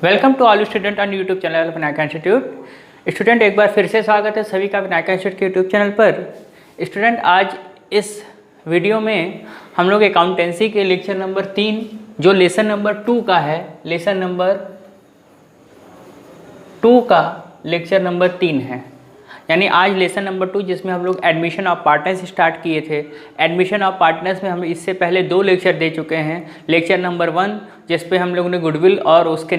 Welcome to all student on YouTube channel Vinayaka institute. Student एक बार फिर से स्वागत है सभी का विनायका इंस्टीट्यूट के यूट्यूब चैनल पर। स्टूडेंट आज इस वीडियो में हम लोग अकाउंटेंसी के लेक्चर नंबर 3 जो लेसन नंबर 2 का है, लेसन नंबर 2 का लेक्चर नंबर 3 है। यानी आज लेसन नंबर 2 जिसमें हम लोग एडमिशन ऑफ पार्टनर्स स्टार्ट किए थे। एडमिशन ऑफ पार्टनर्स में हम इससे पहले 2 लेक्चर दे चुके हैं। लेक्चर नंबर 1 जिस पे हम लोगों ने गुडविल और उसके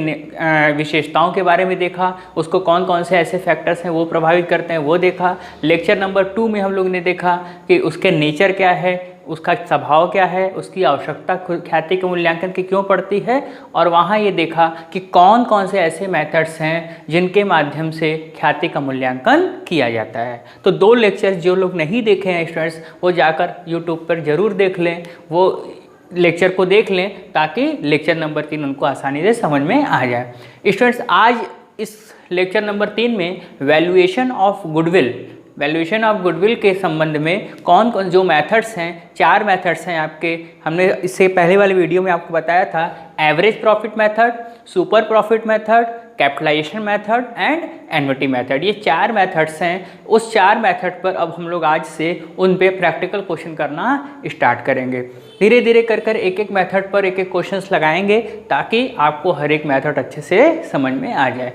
विशेषताओं के बारे में देखा, उसको कौन कौन से ऐसे फैक्टर्स हैं वो प्रभावित करते हैं वो देखा। लेक्चर नंबर 2 में हम लोग ने देखा कि उसके नेचर क्या है, उसका स्वभाव क्या है, उसकी आवश्यकता ख्याति के मूल्यांकन की क्यों पड़ती है, और वहाँ ये देखा कि कौन कौन से ऐसे मेथड्स हैं जिनके माध्यम से ख्याति का मूल्यांकन किया जाता है। तो 2 लेक्चर्स जो लोग नहीं देखे हैं स्टूडेंट्स वो जाकर यूट्यूब पर ज़रूर देख लें, वो लेक्चर को देख लें ताकि लेक्चर नंबर 3 उनको आसानी से समझ में आ जाए। स्टूडेंट्स आज इस लेक्चर नंबर 3 में valuation of goodwill, valuation of goodwill के संबंध में कौन कौन जो मेथड्स हैं, 4 मेथड्स हैं आपके। हमने इससे पहले वाले वीडियो में आपको बताया था average profit method, super profit method, capitalisation method and annuity method. ये 4 मेथड्स हैं। उस 4 मेथड पर अब हम लोग आज से उन पे प्रैक्टिकल क्वेश्चन करना स्टार्ट करेंगे। धीरे धीरे कर एक एक मेथड पर एक एक क्वेश्चंस लगाएंगे ताकि आपको हर एक मेथड अच्छे से समझ में आ जाए।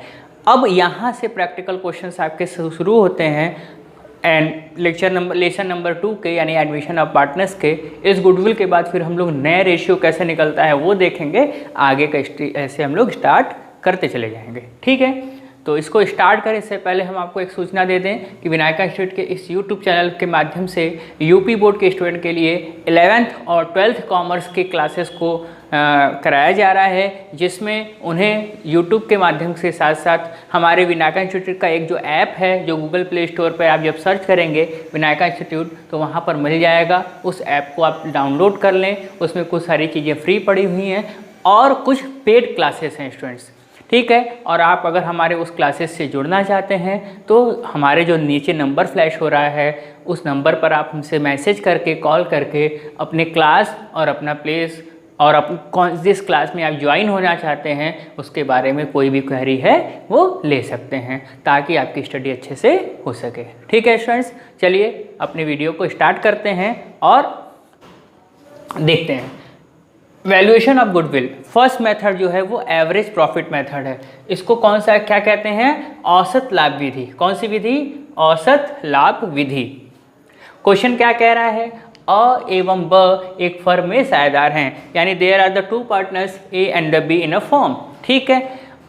अब यहाँ से प्रैक्टिकल क्वेश्चंस आपके शुरू होते हैं एंड लेसन नंबर 2 के यानी एडमिशन ऑफ पार्टनर्स के। इस गुडविल के बाद फिर हम लोग नए रेशियो कैसे निकलता है वो देखेंगे। आगे का ऐसे हम लोग स्टार्ट करते चले जाएंगे, ठीक है। तो इसको स्टार्ट करें इससे पहले हम आपको एक सूचना दे दें कि विनायका इंस्टीट्यूट के इस यूट्यूब चैनल के माध्यम से यूपी बोर्ड के स्टूडेंट के लिए 11th और 12th कॉमर्स के क्लासेस को कराया जा रहा है, जिसमें उन्हें यूट्यूब के माध्यम से साथ साथ हमारे विनायका इंस्टीट्यूट का एक जो ऐप है जो गूगल प्ले स्टोर पर आप जब सर्च करेंगे विनायका इंस्टीट्यूट तो वहाँ पर मिल जाएगा। उस ऐप को आप डाउनलोड कर लें, उसमें कुछ सारी चीज़ें फ्री पड़ी हुई हैं और कुछ पेड क्लासेस हैं स्टूडेंट्स, ठीक है। और आप अगर हमारे उस क्लासेस से जुड़ना चाहते हैं तो हमारे जो नीचे नंबर फ्लैश हो रहा है उस नंबर पर आप हमसे मैसेज करके कॉल करके अपने क्लास और अपना प्लेस और जिस क्लास में आप ज्वाइन होना चाहते हैं उसके बारे में कोई भी क्वेरी है वो ले सकते हैं ताकि आपकी स्टडी अच्छे से हो सके, ठीक है स्टूडेंट्स। चलिए अपनी वीडियो को स्टार्ट करते हैं और देखते हैं valuation of goodwill. First method जो है वो एवरेज प्रॉफिट मेथड है। इसको कौन सा क्या कहते हैं? औसत लाभ विधि। कौन सी विधि? औसत लाभ विधि। क्वेश्चन क्या कह रहा है? अ एवं ब एक फर्म में साझेदार हैं, यानी there are the 2 partners A and B in a firm, ठीक है।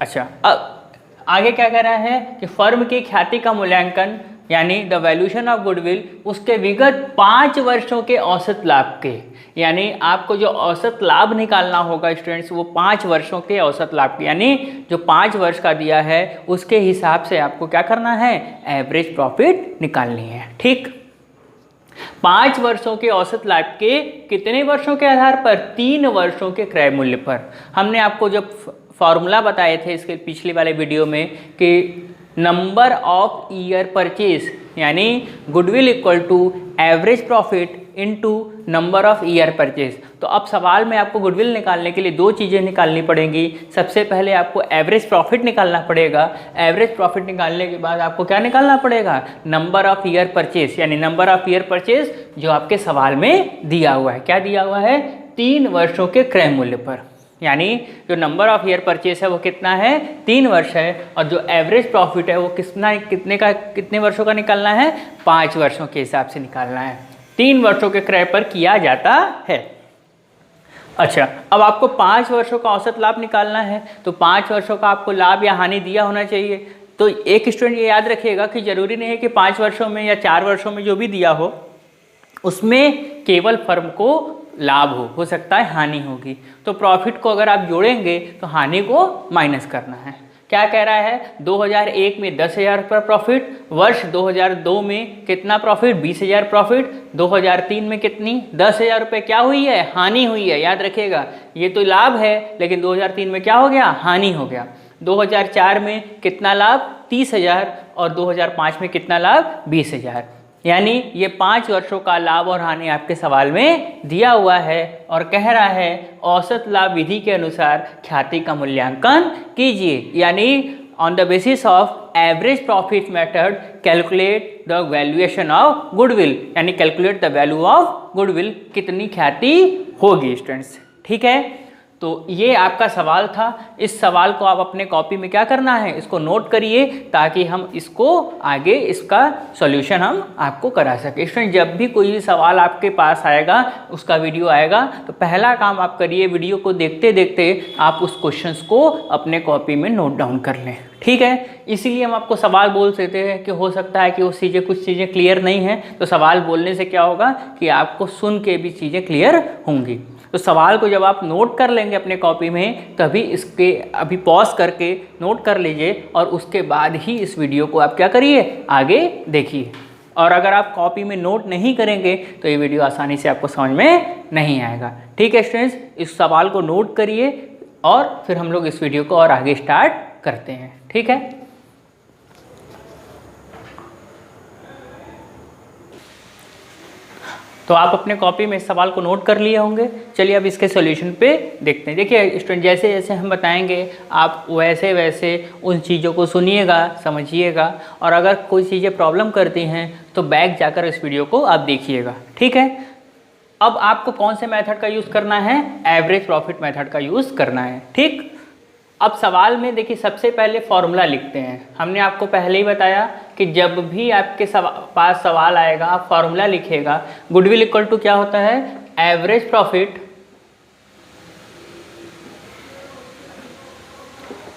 अच्छा, अब आगे क्या कह रहा है कि फर्म की ख्याति का मूल्यांकन यानी द वैल्यूएशन ऑफ गुडविल उसके विगत 5 वर्षों के औसत लाभ के, यानी आपको जो औसत लाभ निकालना होगा स्टूडेंट्स वो 5 वर्षों के औसत लाभ के, यानी जो 5 वर्ष का दिया है उसके हिसाब से आपको क्या करना है? एवरेज प्रॉफिट निकालनी है, ठीक। 5 वर्षों के औसत लाभ के कितने वर्षों के आधार पर? 3 वर्षों के क्रय मूल्य पर। हमने आपको जब फॉर्मूला बताए थे इसके पिछले वाले वीडियो में कि नंबर ऑफ ईयर परचेज यानी goodwill equal to average profit into number of year purchase. तो अब सवाल में आपको गुडविल निकालने के लिए 2 चीज़ें निकालनी पड़ेंगी। सबसे पहले आपको एवरेज प्रॉफिट निकालना पड़ेगा। एवरेज प्रॉफिट निकालने के बाद आपको क्या निकालना पड़ेगा? नंबर ऑफ ईयर परचेज, यानी नंबर ऑफ ईयर परचेज जो आपके सवाल में दिया हुआ है। क्या दिया हुआ है? 3 वर्षों के क्रय मूल्य पर, यानी जो नंबर ऑफ ईयर परचेज है वो कितना है? 3 वर्ष है, और जो एवरेज प्रॉफिट है वो कितने वर्षों का निकालना है? 5 वर्षों के हिसाब से निकालना है। 3 वर्षों के क्रय पर किया जाता है। अच्छा, अब आपको 5 वर्षों का औसत लाभ निकालना है तो 5 वर्षों का आपको लाभ या हानि दिया होना चाहिए। तो एक स्टूडेंट ये याद रखिएगा कि जरूरी नहीं है कि 5 वर्षों में या 4 वर्षों में जो भी दिया हो उसमें केवल फर्म को लाभ हो सकता है हानि होगी। तो प्रॉफिट को अगर आप जोड़ेंगे तो हानि को माइनस करना है। क्या कह रहा है? 2001 में 10,000 रुपये प्रॉफिट, वर्ष 2002 में कितना प्रॉफिट? 20,000 प्रॉफिट, 2003 में कितनी? 10,000 रुपये क्या हुई है? हानि हुई है। याद रखिएगा ये तो लाभ है लेकिन 2003 में क्या हो गया? हानि हो गया। 2004 में कितना लाभ? 30,000, और 2005 में कितना लाभ? 20,000। यानी ये 5 वर्षों का लाभ और हानि आपके सवाल में दिया हुआ है और कह रहा है औसत लाभ विधि के अनुसार ख्याति का मूल्यांकन कीजिए। यानी on the basis of average profit method calculate the valuation of goodwill, यानी calculate the value of goodwill, कितनी ख्याति होगी स्टूडेंट्स। ठीक है, तो ये आपका सवाल था। इस सवाल को आप अपने कॉपी में क्या करना है, इसको नोट करिए ताकि हम इसको आगे इसका सॉल्यूशन हम आपको करा सकें। स्टूडेंट जब भी कोई सवाल आपके पास आएगा, उसका वीडियो आएगा, तो पहला काम आप करिए, वीडियो को देखते देखते आप उस क्वेश्चंस को अपने कॉपी में नोट डाउन कर लें। ठीक है, इसीलिए हम आपको सवाल बोल देते हैं कि हो सकता है कि वो चीज़ें कुछ चीज़ें क्लियर नहीं हैं, तो सवाल बोलने से क्या होगा कि आपको सुन के भी चीज़ें क्लियर होंगी। तो सवाल को जब आप नोट कर लेंगे अपने कॉपी में, तभी इसके अभी पॉज करके नोट कर लीजिए और उसके बाद ही इस वीडियो को आप क्या करिए, आगे देखिए। और अगर आप कॉपी में नोट नहीं करेंगे तो ये वीडियो आसानी से आपको समझ में नहीं आएगा। ठीक है स्टूडेंट्स, इस सवाल को नोट करिए और फिर हम लोग इस वीडियो को और आगे स्टार्ट करते हैं। ठीक है, तो आप अपने कॉपी में इस सवाल को नोट कर लिए होंगे। चलिए अब इसके सॉल्यूशन पे देखते हैं। देखिए स्टूडेंट, जैसे जैसे हम बताएंगे आप वैसे वैसे उन चीज़ों को सुनिएगा, समझिएगा, और अगर कोई चीज़ें प्रॉब्लम करती हैं तो बैक जाकर इस वीडियो को आप देखिएगा। ठीक है, अब आपको कौन से मेथड का यूज़ करना है, एवरेज प्रॉफिट मेथड का यूज़ करना है। ठीक, अब सवाल में देखिए सबसे पहले फॉर्मूला लिखते हैं। हमने आपको पहले ही बताया कि जब भी आपके पास सवाल आएगा आप फॉर्मूला लिखिएगा। गुडविल इक्वल टू क्या होता है, average profit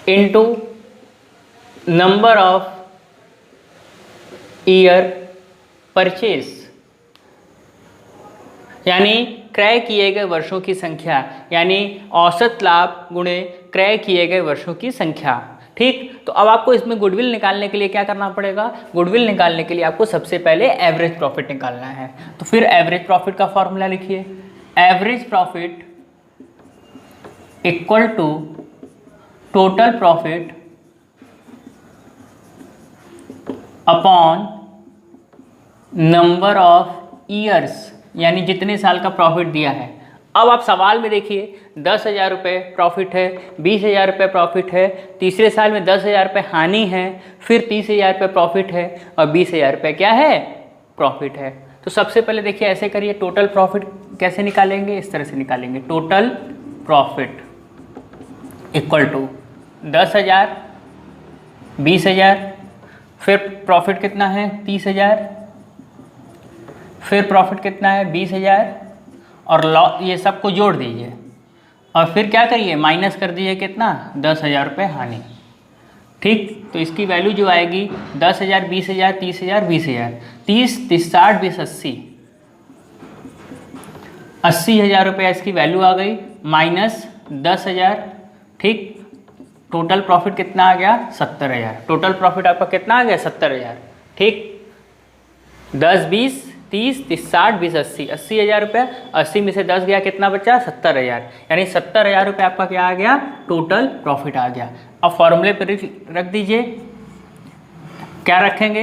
into number of year purchase, यानी क्रय किए गए वर्षों की संख्या, यानी औसत लाभ गुणे क्रय किए गए वर्षों की संख्या। ठीक, तो अब आपको इसमें गुडविल निकालने के लिए क्या करना पड़ेगा, गुडविल निकालने के लिए आपको सबसे पहले एवरेज प्रॉफिट निकालना है। तो फिर एवरेज प्रॉफिट का फॉर्मूला लिखिए, average profit equal to total profit upon number of years, यानी जितने साल का प्रॉफिट दिया है। अब आप सवाल में देखिए 10,000 रुपये प्रॉफिट है, 20,000 रुपये प्रॉफिट है, तीसरे साल में 10,000 रुपये हानि है, फिर 30,000 रुपये प्रॉफिट है और 20,000 रुपये क्या है, प्रॉफिट है। तो सबसे पहले देखिए ऐसे करिए, टोटल प्रॉफिट कैसे निकालेंगे, इस तरह से निकालेंगे, टोटल प्रॉफिट इक्वल टू 10,000, 20,000, फिर प्रॉफिट कितना है 30,000, फिर प्रॉफिट कितना है 20,000 और ये सबको जोड़ दीजिए और फिर क्या करिए, माइनस कर दीजिए कितना, 10,000 रुपये हानि। ठीक, तो इसकी वैल्यू जो आएगी 10,000, 20,000, 30,000, 20,000, 30, 30, 60, 20, 80,000 रुपये इसकी वैल्यू आ गई, माइनस 10,000। ठीक, टोटल प्रॉफिट कितना आ गया, 70,000। टोटल प्रॉफिट आपका कितना आ गया, 70,000। ठीक, 10, 20, 30, 30, 60, 20, 80,000 रुपये, 80 में से 10 गया, कितना बचा, 70,000, यानी 70,000 रुपये आपका क्या आ गया, टोटल प्रॉफिट आ गया। अब फॉर्मूले पर रख दीजिए, क्या रखेंगे,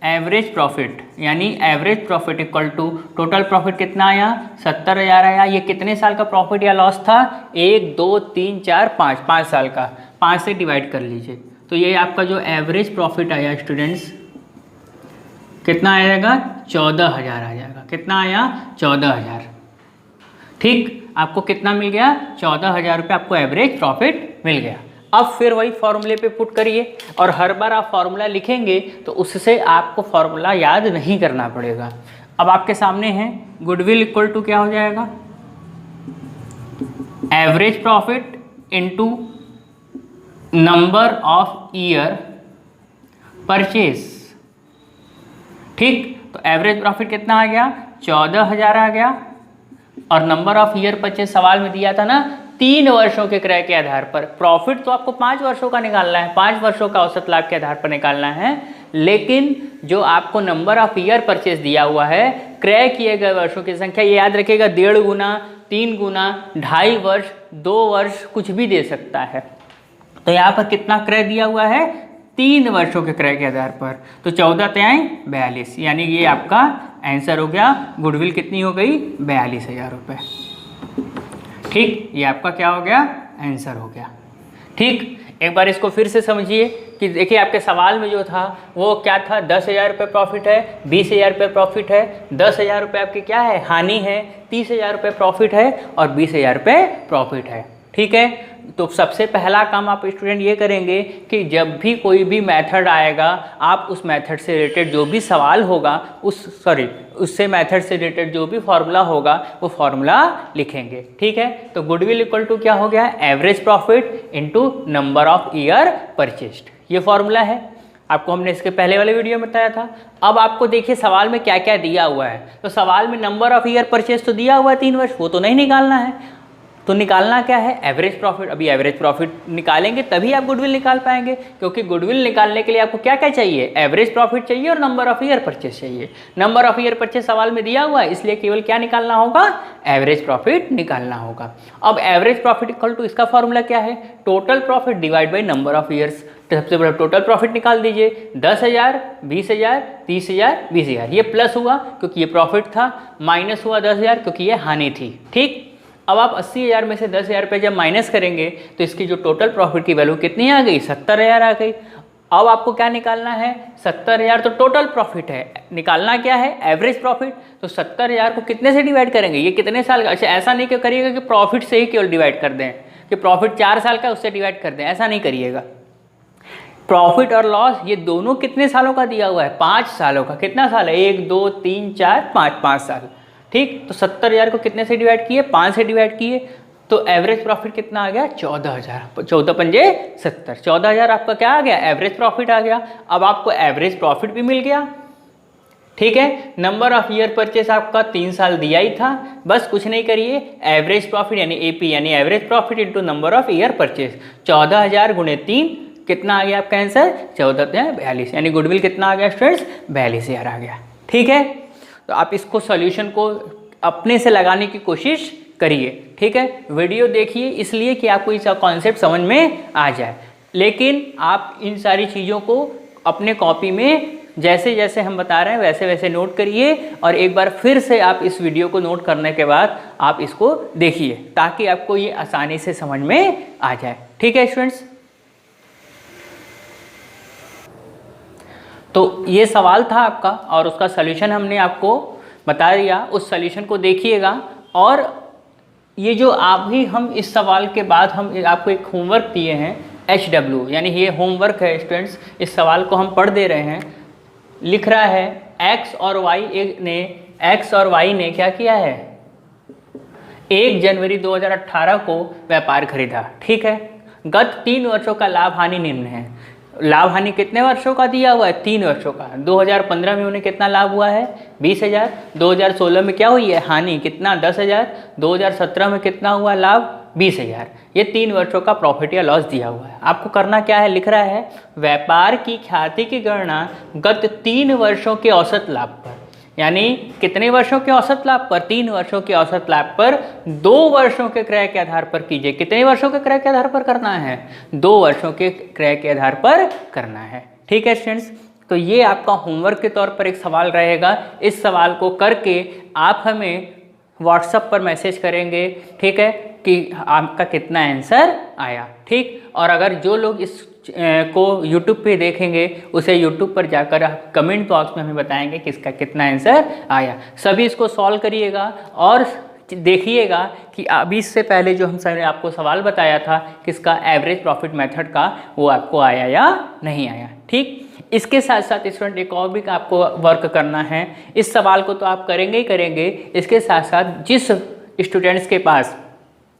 एवरेज प्रॉफिट, यानी average profit equal to total profit कितना आया, 70,000 आया। ये कितने साल का प्रॉफिट या लॉस था, 1, 2, 3, 4, 5, 5 साल का, 5 से डिवाइड कर लीजिए। तो ये आपका जो एवरेज प्रॉफिट आया स्टूडेंट्स, कितना आएगा, 14,000 आ जाएगा। कितना आया, 14,000। ठीक, आपको कितना मिल गया, 14,000 रुपये आपको एवरेज प्रॉफिट मिल गया। अब फिर वही फॉर्मूले पे पुट करिए और हर बार आप फॉर्मूला लिखेंगे तो उससे आपको फॉर्मूला याद नहीं करना पड़ेगा। अब आपके सामने है गुडविल इक्वल टू क्या हो जाएगा, average profit into number of year purchase. ठीक, तो एवरेज प्रॉफिट कितना आ गया, 14,000 आ गया और नंबर ऑफ ईयर परचेज सवाल में दिया था ना 3 वर्षों के क्रय के आधार पर। प्रॉफिट तो आपको 5 वर्षों का निकालना है, 5 वर्षों का औसत लाभ के आधार पर निकालना है, लेकिन जो आपको नंबर ऑफ ईयर परचेज दिया हुआ है, क्रय किए गए वर्षों की संख्या, ये याद रखिएगा 1.5 गुना, 3 गुना, 2.5 वर्ष, 2 वर्ष, कुछ भी दे सकता है। तो यहाँ पर कितना क्रय दिया हुआ है, 3 वर्षों के क्रय के आधार पर। तो 14 तिहाई 42, यानी ये आपका आंसर हो गया। गुडविल कितनी हो गई? 42,000 रुपये। ठीक, ये आपका क्या हो गया? आंसर हो गया। ठीक, एक बार इसको फिर से समझिए कि देखिए आपके सवाल में जो था वो क्या था, 10,000 रुपये प्रॉफिट है, 20,000 रुपये प्रॉफिट है, 10,000 रुपये आपकी क्या है? हानि है, 30,000 रुपये प्रॉफिट है और 20,000 रुपये प्रॉफिट है। ठीक है, तो सबसे पहला काम आप स्टूडेंट ये करेंगे कि जब भी कोई भी मेथड आएगा आप उस मेथड से रिलेटेड जो भी सवाल होगा उससे मेथड से रिलेटेड जो भी फॉर्मूला होगा वो फॉर्मूला लिखेंगे। ठीक है, तो गुडविल इक्वल टू क्या हो गया? Average profit into number of year purchased, ये फॉर्मूला है। आपको हमने इसके पहले वाले वीडियो में बताया था। अब आपको देखिए सवाल में क्या क्या दिया हुआ है। तो सवाल में नंबर ऑफ ईयर परचेज तो दिया हुआ है 3 वर्ष, वो तो नहीं निकालना है। तो निकालना क्या है? Average profit. अभी एवरेज प्रॉफिट निकालेंगे तभी आप गुडविल निकाल पाएंगे, क्योंकि गुडविल निकालने के लिए आपको क्या क्या चाहिए? एवरेज प्रॉफिट चाहिए और नंबर ऑफ ईयर परचेज चाहिए। नंबर ऑफ ईयर परचेज सवाल में दिया हुआ है, इसलिए केवल क्या निकालना होगा? एवरेज प्रॉफिट निकालना होगा। अब एवरेज प्रॉफिट इक्वल टू इसका फॉर्मूला क्या है? Total profit divide by number of years. तो सबसे बड़ा टोटल प्रॉफिट निकाल दीजिए, 10,000, 20,000, 30,000, 20,000। ये प्लस हुआ क्योंकि ये प्रॉफिट था, माइनस हुआ 10,000 क्योंकि ये हानि थी। ठीक, अब आप 80,000 में से 10,000 रुपये जब माइनस करेंगे तो इसकी जो टोटल प्रॉफिट की वैल्यू कितनी आ गई? 70,000 आ गई। अब आपको क्या निकालना है? 70,000 तो टोटल प्रॉफिट है, निकालना क्या है? Average profit. तो 70,000 को कितने से डिवाइड करेंगे? ये कितने साल का? अच्छा, ऐसा नहीं करिएगा कि प्रॉफिट से ही केवल डिवाइड कर दें, कि प्रॉफिट 4 साल का उससे डिवाइड कर दें, ऐसा नहीं करिएगा। प्रॉफिट और लॉस ये दोनों कितने सालों का दिया हुआ है? 5 सालों का। कितना साल है? 1, 2, 3, 4, 5 साल। ठीक, तो 70,000 को कितने से डिवाइड किए? 5 से डिवाइड किए, तो एवरेज प्रॉफिट कितना आ गया? 14,000। 14 पंजे 70, 14,000 आपका क्या आ गया? एवरेज प्रॉफिट आ गया। अब आपको एवरेज प्रॉफिट भी मिल गया। ठीक है, नंबर ऑफ ईयर परचेस आपका 3 साल दिया ही था, बस कुछ नहीं करिए, एवरेज प्रॉफिट यानी एपी यानी average profit into number of year purchase, 14,000 गुणे 3 कितना आ गया आपका आंसर? 14,42, यानी गुडविल कितना आ गया स्टूडेंट्स? 42,000 आ गया। ठीक है, तो आप इसको सॉल्यूशन को अपने से लगाने की कोशिश करिए। ठीक है, वीडियो देखिए इसलिए कि आपको इसका कॉन्सेप्ट समझ में आ जाए, लेकिन आप इन सारी चीज़ों को अपने कॉपी में जैसे जैसे हम बता रहे हैं वैसे वैसे नोट करिए, और एक बार फिर से आप इस वीडियो को नोट करने के बाद आप इसको देखिए ताकि आपको ये आसानी से समझ में आ जाए। ठीक है स्टूडेंट्स, तो ये सवाल था आपका और उसका सलूशन हमने आपको बता दिया। उस सलूशन को देखिएगा, और ये जो हम इस सवाल के बाद हम आपको एक होमवर्क दिए हैं HW, यानी ये होमवर्क है स्टूडेंट्स। इस सवाल को हम पढ़ दे रहे हैं। लिख रहा है X और Y ने क्या किया है? 1 जनवरी 2018 को व्यापार खरीदा। ठीक है, गत 3 वर्षों का लाभ हानि निम्न है। लाभ हानि कितने वर्षों का दिया हुआ है? 3 वर्षों का। 2015 में उन्हें कितना लाभ हुआ है? 20,000। 2016 में क्या हुई है? हानि कितना? 10,000। 2017 में कितना हुआ लाभ? 20,000। ये 3 वर्षों का प्रॉफिट या लॉस दिया हुआ है। आपको करना क्या है? लिख रहा है व्यापार की ख्याति की गणना गत 3 वर्षों के औसत लाभ पर, यानी कितने वर्षों के औसत लाभ पर? 3 वर्षों के औसत लाभ पर 2 वर्षों के क्रय के आधार पर कीजिए। कितने वर्षों के क्रय के आधार पर करना है? 2 वर्षों के क्रय के आधार पर करना है। ठीक है स्टूडेंट्स, तो ये आपका होमवर्क के तौर पर एक सवाल रहेगा। इस सवाल को करके आप हमें व्हाट्सएप पर मैसेज करेंगे, ठीक है, कि आपका कितना आंसर आया। ठीक, और अगर जो लोग इस को YouTube पे देखेंगे उसे YouTube पर जाकर आप कमेंट बॉक्स में हमें बताएंगे कि इसका कितना आंसर आया। सभी इसको सॉल्व करिएगा और देखिएगा कि अभी इससे पहले जो हमने आपको सवाल बताया था किसका, एवरेज प्रॉफिट मेथड का, वो आपको आया या नहीं आया। ठीक, इसके साथ साथ स्टूडेंट एक और भी आपको वर्क करना है। इस सवाल को तो आप करेंगे ही करेंगे, इसके साथ साथ जिस स्टूडेंट्स के पास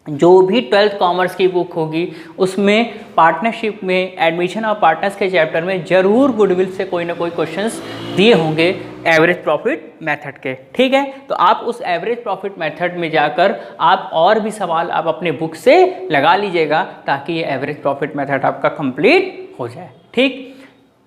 जो भी 12th कॉमर्स की बुक होगी उसमें पार्टनरशिप में एडमिशन और पार्टनर्स के चैप्टर में ज़रूर गुडविल से कोई ना कोई क्वेश्चंस दिए होंगे एवरेज प्रॉफिट मेथड के। ठीक है, तो आप उस एवरेज प्रॉफिट मेथड में जाकर आप और भी सवाल आप अपने बुक से लगा लीजिएगा ताकि ये एवरेज प्रॉफिट मेथड आपका कंप्लीट हो जाए। ठीक,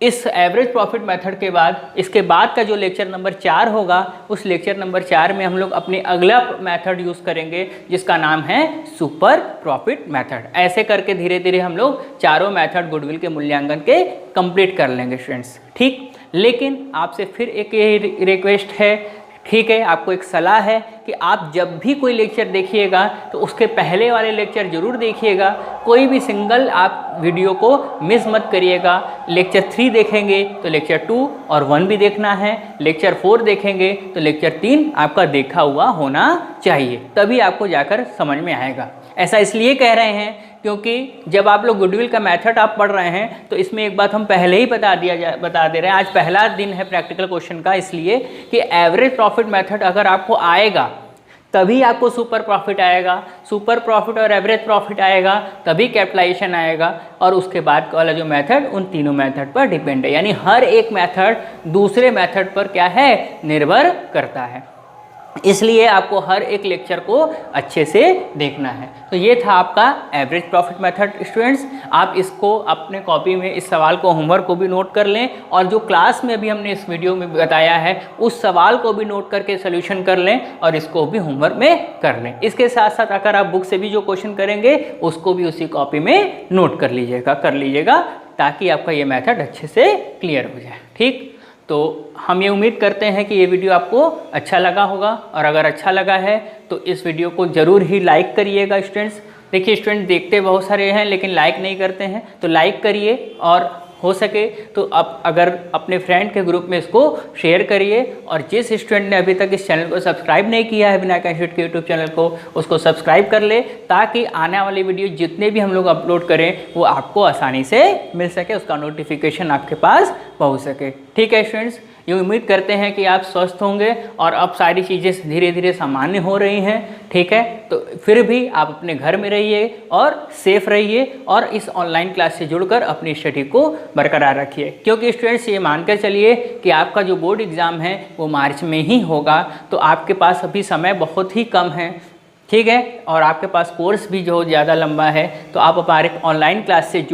इस एवरेज प्रॉफिट मेथड के बाद इसके बाद का जो लेक्चर नंबर 4 होगा, उस लेक्चर नंबर 4 में हम लोग अपने अगला मेथड यूज़ करेंगे जिसका नाम है सुपर प्रॉफिट मेथड। ऐसे करके धीरे धीरे हम लोग चारों मेथड गुडविल के मूल्यांकन के कंप्लीट कर लेंगे स्टूडेंट्स, ठीक। लेकिन आपसे फिर एक रिक्वेस्ट है, ठीक है, आपको एक सलाह है कि आप जब भी कोई लेक्चर देखिएगा तो उसके पहले वाले लेक्चर ज़रूर देखिएगा, कोई भी सिंगल आप वीडियो को मिस मत करिएगा। लेक्चर 3 देखेंगे तो लेक्चर 2 और 1 भी देखना है, लेक्चर 4 देखेंगे तो लेक्चर 3 आपका देखा हुआ होना चाहिए, तभी आपको जाकर समझ में आएगा। ऐसा इसलिए कह रहे हैं क्योंकि जब आप लोग गुडविल का मेथड आप पढ़ रहे हैं तो इसमें एक बात हम पहले ही बता दे रहे हैं, आज पहला दिन है प्रैक्टिकल क्वेश्चन का, इसलिए कि एवरेज प्रॉफिट मेथड अगर आपको आएगा तभी आपको सुपर प्रॉफिट आएगा, सुपर प्रॉफिट और एवरेज प्रॉफिट आएगा तभी कैपिटलाइजेशन आएगा, और उसके बाद वाला जो मेथड उन तीनों मेथड पर डिपेंड है। यानी हर एक मेथड दूसरे मेथड पर क्या है, निर्भर करता है। इसलिए आपको हर एक लेक्चर को अच्छे से देखना है। तो ये था आपका एवरेज प्रॉफिट मेथड स्टूडेंट्स। आप इसको अपने कॉपी में इस सवाल को होमवर्क को भी नोट कर लें, और जो क्लास में भी हमने इस वीडियो में बताया है उस सवाल को भी नोट करके सोल्यूशन कर लें और इसको भी होमवर्क में कर लें। इसके साथ साथ अगर आप बुक से भी जो क्वेश्चन करेंगे उसको भी उसी कॉपी में नोट कर लीजिएगा ताकि आपका ये मेथड अच्छे से क्लियर हो जाए, ठीक। तो हम ये उम्मीद करते हैं कि ये वीडियो आपको अच्छा लगा होगा, और अगर अच्छा लगा है तो इस वीडियो को ज़रूर ही लाइक करिएगा स्टूडेंट्स। देखिए स्टूडेंट देखते बहुत सारे हैं लेकिन लाइक नहीं करते हैं, तो लाइक करिए, और हो सके तो आप अगर अपने फ्रेंड के ग्रुप में इसको शेयर करिए। और जिस स्टूडेंट ने अभी तक इस चैनल को सब्सक्राइब नहीं किया है विनायक इंस्टीट्यूट के यूट्यूब चैनल को, उसको सब्सक्राइब कर ले, ताकि आने वाली वीडियो जितने भी हम लोग अपलोड करें वो आपको आसानी से मिल सके, उसका नोटिफिकेशन आपके पास पहुँच सके, ठीक है स्टूडेंट्स। ये उम्मीद करते हैं कि आप स्वस्थ होंगे और अब सारी चीज़ें धीरे धीरे सामान्य हो रही हैं, ठीक है। तो फिर भी आप अपने घर में रहिए और सेफ रहिए, और इस ऑनलाइन क्लास से जुड़कर अपनी स्टडी को बरकरार रखिए, क्योंकि स्टूडेंट्स ये मानकर चलिए कि आपका जो बोर्ड एग्ज़ाम है वो मार्च में ही होगा, तो आपके पास अभी समय बहुत ही कम है, ठीक है। और आपके पास कोर्स भी जो ज़्यादा लंबा है, तो आप हमारे ऑनलाइन क्लास से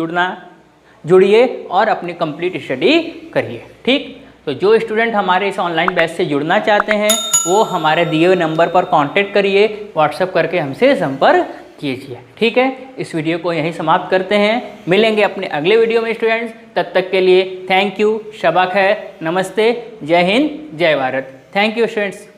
जुड़िए और अपनी कंप्लीट स्टडी करिए, ठीक। तो जो स्टूडेंट हमारे इस ऑनलाइन बैच से जुड़ना चाहते हैं वो हमारे दिए हुए नंबर पर कांटेक्ट करिए, व्हाट्सएप करके हमसे संपर्क कीजिए, ठीक है। इस वीडियो को यहीं समाप्त करते हैं, मिलेंगे अपने अगले वीडियो में स्टूडेंट्स। तब तक के लिए थैंक यू, शबा खैर, नमस्ते, जय हिंद, जय भारत। Thank you students.